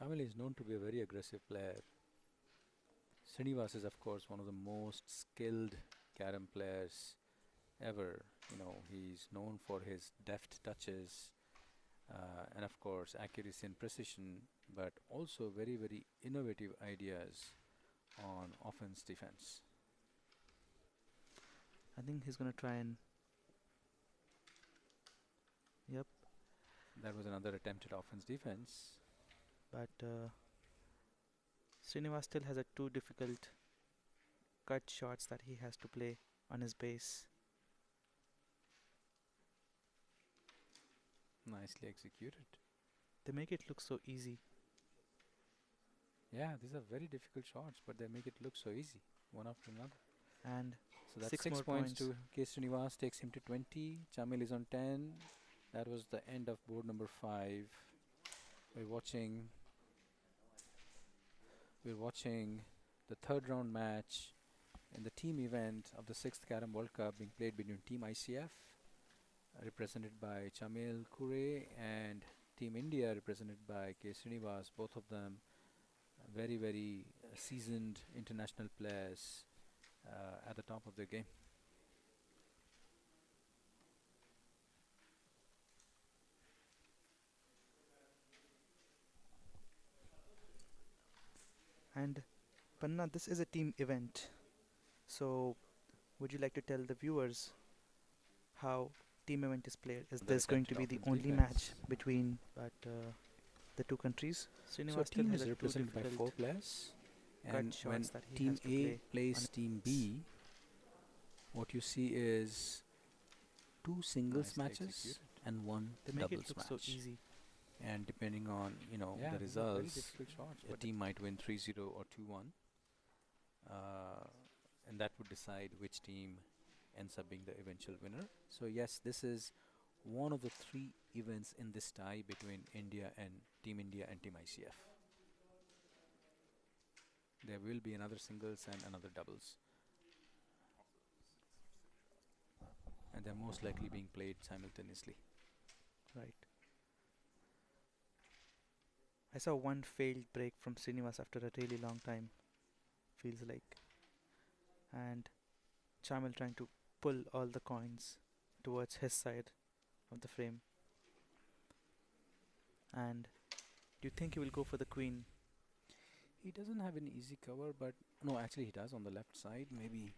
Chamil is known to be a very aggressive player. Srinivas is, of course, one of the most skilled Carrom players ever. You know, he's known for his deft touches and, of course, accuracy and precision, but also very, very innovative ideas on offense, defense.
I think he's gonna try and... Yep.
That was another attempt at offense, defense.
But Srinivas still has a 2 difficult cut shots that he has to play on his base.
Nicely executed.
They make it look so easy.
Yeah, these are very difficult shots, but they make it look so easy, one after another.
And
So that's
6
6
more
points
points.
to K. Srinivas, takes him to 20. Chamil is on 10. That was the end of board number 5. We're watching the 3rd round match in the team event of the 6th Carrom World Cup being played between Team ICF, represented by Chamil Kure, and Team India, represented by K. Srinivas. Both of them very, very seasoned international players at the top of their game.
And Panna, this is a team event. So would you like to tell the viewers how team event is played? Is
the
this going to
respected
be the
offense
only match
defense.
between the two countries?
So a
Srinivas still
team
has
is
a two
represented by four
difficult
players,
cut
and when
shots that he
Team
has to
A
play on
plays Team
his.
B, what you see is two singles
Nicely
matches
executed.
and one
They make it
doubles
look so
match.
easy.
And depending on
Yeah,
the
these are very
results,
difficult shots,
a
but
team might win 3-0 or 2-1, and that would decide which team ends up being the eventual winner. So yes, this is one of the three events in this tie between India and Team ICF. There will be another singles and another doubles, and they're most likely being played simultaneously.
Right. I saw one failed break from Srinivas after a really long time, feels like. And Chamil trying to pull all the coins towards his side of the frame. And do you think he will go for the queen?
He doesn't have an easy cover, but no, actually he does on the left side. Maybe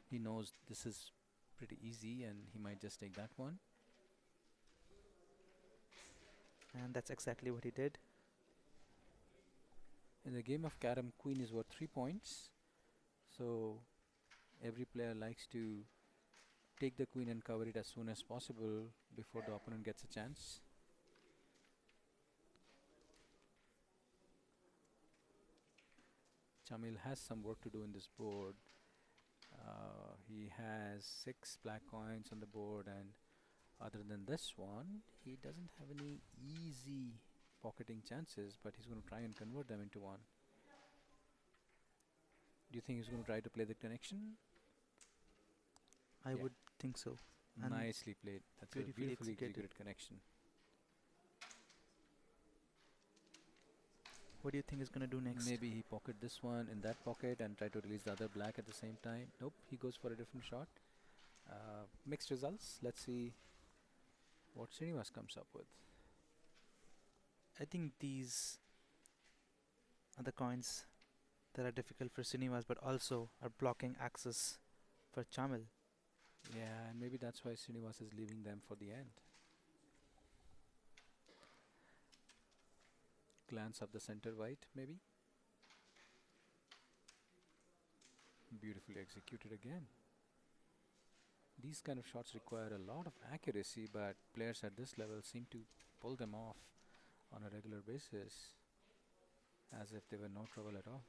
he knows this is pretty easy and he might just take that one.
And that's exactly what he did.
In the game of Carrom, queen is worth 3 points. So every player likes to take the queen and cover it as soon as possible before the opponent gets a chance. Chamil has some work to do in this board. He has 6 black coins on the board, and other than this one, he doesn't have any easy pocketing chances, but he's going to try and convert them into one. Do you think he's going to try to play the connection?
I
Yeah.
would think so. And
Nicely played. That's a
beautifully
beautifully
executed.
executed connection.
What do you think he's gonna do next?
Maybe he pocket this one in that pocket and try to release the other black at the same time. Nope, he goes for a different shot. Mixed results. Let's see what Srinivas comes up with.
I think these are the coins that are difficult for Srinivas, but also are blocking access for Chamil.
Yeah, and maybe that's why Srinivas is leaving them for the end. Glance up the center white, maybe. Beautifully executed again. These kind of shots require a lot of accuracy, but players at this level seem to pull them off on a regular basis as if they were no trouble at all.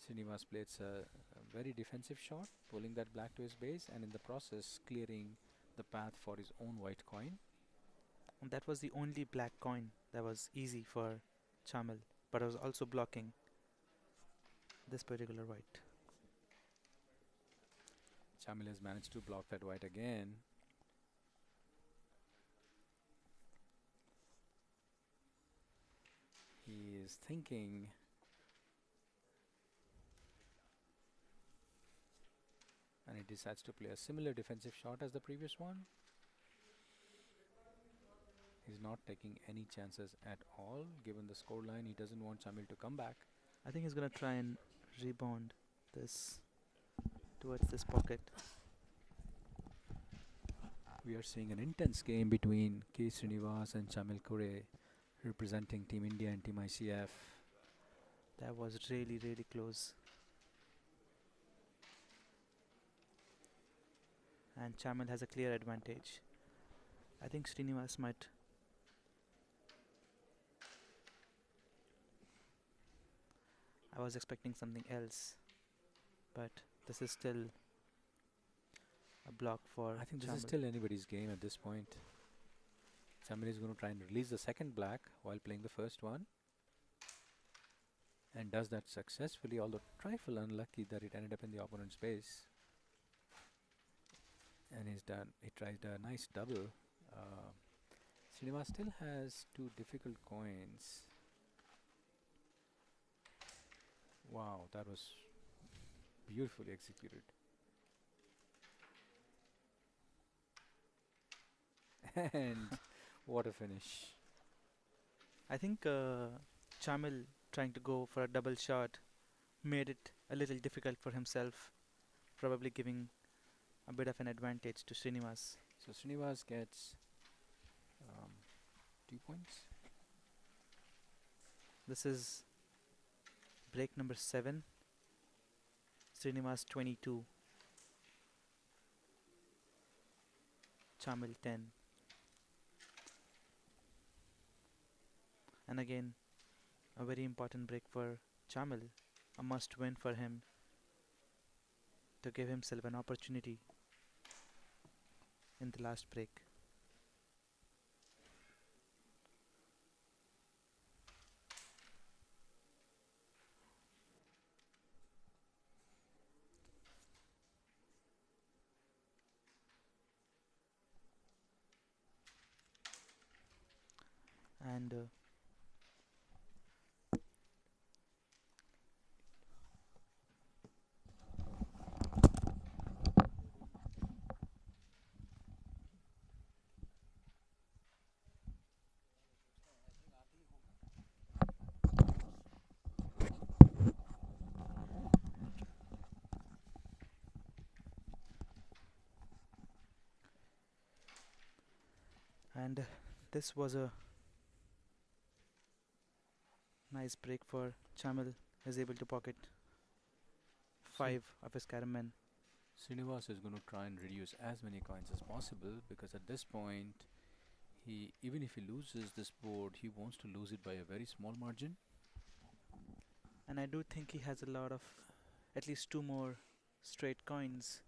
Srinivas plays a very defensive shot, pulling that black to his base and in the process clearing the path for his own white coin.
And that was the only black coin that was easy for Chamil, but I was also blocking this particular white.
Chamil has managed to block that white again. He is thinking. And he decides to play a similar defensive shot as the previous one. He's not taking any chances at all. Given the scoreline, he doesn't want Chamil to come back.
I think he's gonna try and rebound this towards this pocket.
We are seeing an intense game between K. Srinivas and Chamil Kure, representing Team India and Team ICF.
That was really, really close. And Chamil has a clear advantage. I think Srinivas might. I was expecting something else, but this is still a block for
I think this
Chamil.
is still anybody's game at this point. Chamil is going to try and release the second black while playing the first one. And does that successfully, although trifle unlucky that it ended up in the opponent's base. And he tried a nice double. Srinivas still has 2 difficult coins. Wow, that was beautifully executed. And what a finish.
I think Chamil trying to go for a double shot made it a little difficult for himself, probably giving a bit of an advantage to Srinivas.
So Srinivas gets um, 2 points.
This is break number 7, Srinivas 22, Chamil 10. And again, a very important break for Chamil, a must win for him to give himself an opportunity in the last break. And and this was a nice break for Chamil. Is able to pocket
So
5 of his Carrom men.
Srinivas is going to try and reduce as many coins as possible, because at this point, he even if he loses this board, he wants to lose it by a very small margin.
And I do think he has a lot of, at least 2 more straight coins.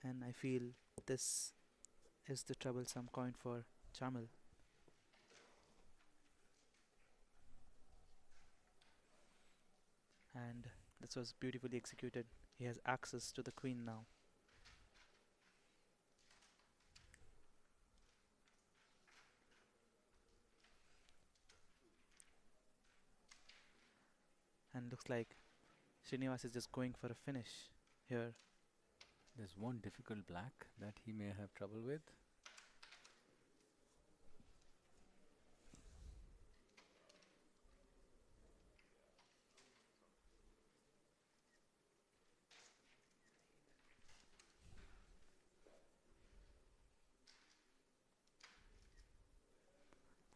And I feel this is the troublesome coin for Chamil. And this was beautifully executed. He has access to the queen now. And looks like Srinivas is just going for a finish here.
There's one difficult black that he may have trouble with.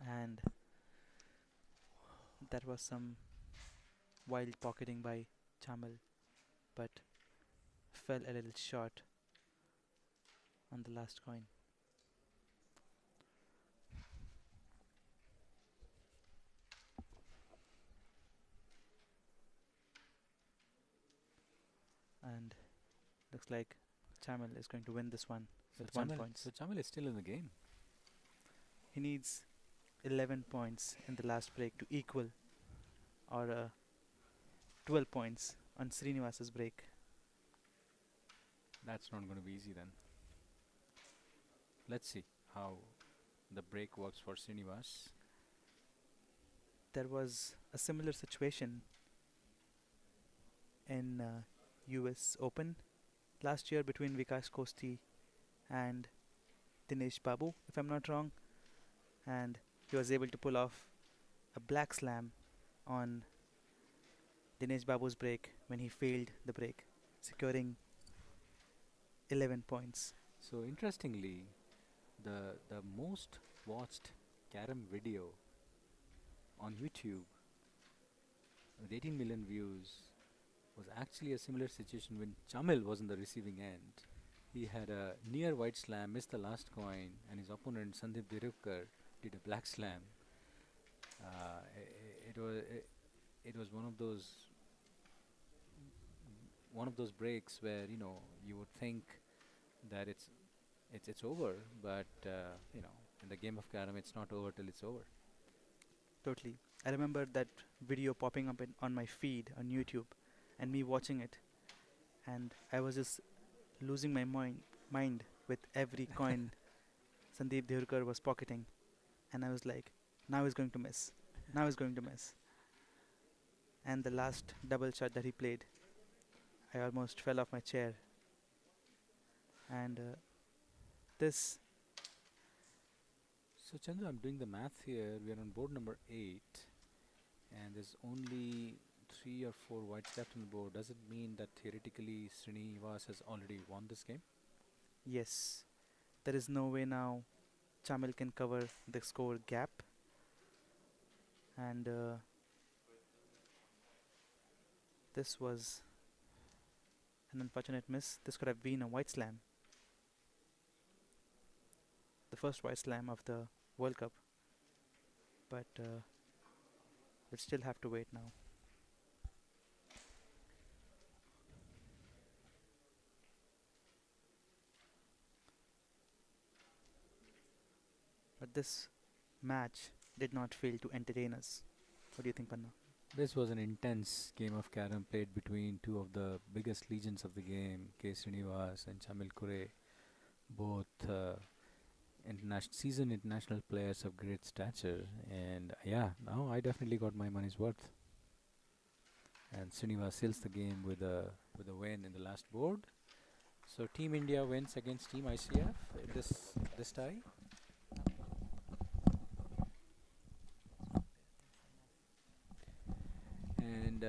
And that was some wild pocketing by Chamil, but fell a little short on the last coin. And looks like Chamil is going to win this one with 1 point.
So Chamil is still in the game.
He needs 11 points in the last break to equal or 12 points on Srinivas's break.
That's not going to be easy then. Let's see how the break works for Srinivas.
There was a similar situation in US Open last year between Vikas Kosti and Dinesh Babu, if I'm not wrong, and he was able to pull off a black slam on Dinesh Babu's break when he failed the break, securing 11 points.
So interestingly, the most watched Carrom video on YouTube with 18 million views was actually a similar situation when Chamil was on the receiving end. He had a near white slam, missed the last coin, and his opponent Sandeep Dirivkar did a black slam. It was one of those breaks where you would think that it's over, but in the game of Carrom, it's not over till it's over.
Totally. I remember that video popping up on my feed on YouTube and me watching it, and I was just losing my mind with every coin Sandeep Dhirkar was pocketing, and I was like, now he's going to miss, now he's going to miss. And the last double shot that he played, I almost fell off my chair. And this
So Chandra, I'm doing the math here. We are on board number 8, and there's only 3 or 4 whites left on the board. Does it mean that theoretically Srinivas has already won this game?
Yes, there is no way now Chamil can cover the score gap, and this was an unfortunate miss. This could have been a white slam, the first white slam of the World Cup, but we'll still have to wait now. But this match did not fail to entertain us. What do you think, Panna?
This was an intense game of carom played between two of the biggest legends of the game, K. Srinivas and Chamil Kure, both seasoned international players of great stature. And yeah, now I definitely got my money's worth. And Srinivas seals the game with a win in the last board. So Team India wins against Team ICF in this tie. And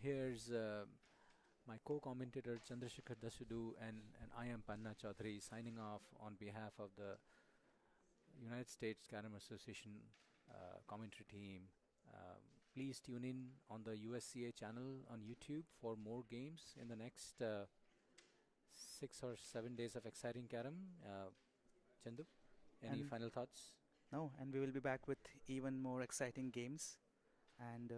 here's my co-commentator Chandrasekhar Dasudu, and I am Panna Chaudhary signing off on behalf of the United States Carom Association commentary team. Um, Please tune in on the USCA channel on YouTube for more games in the next 6 or 7 days of exciting carom. Chandu, any
And
final thoughts?
no, and we will be back with even more exciting games. And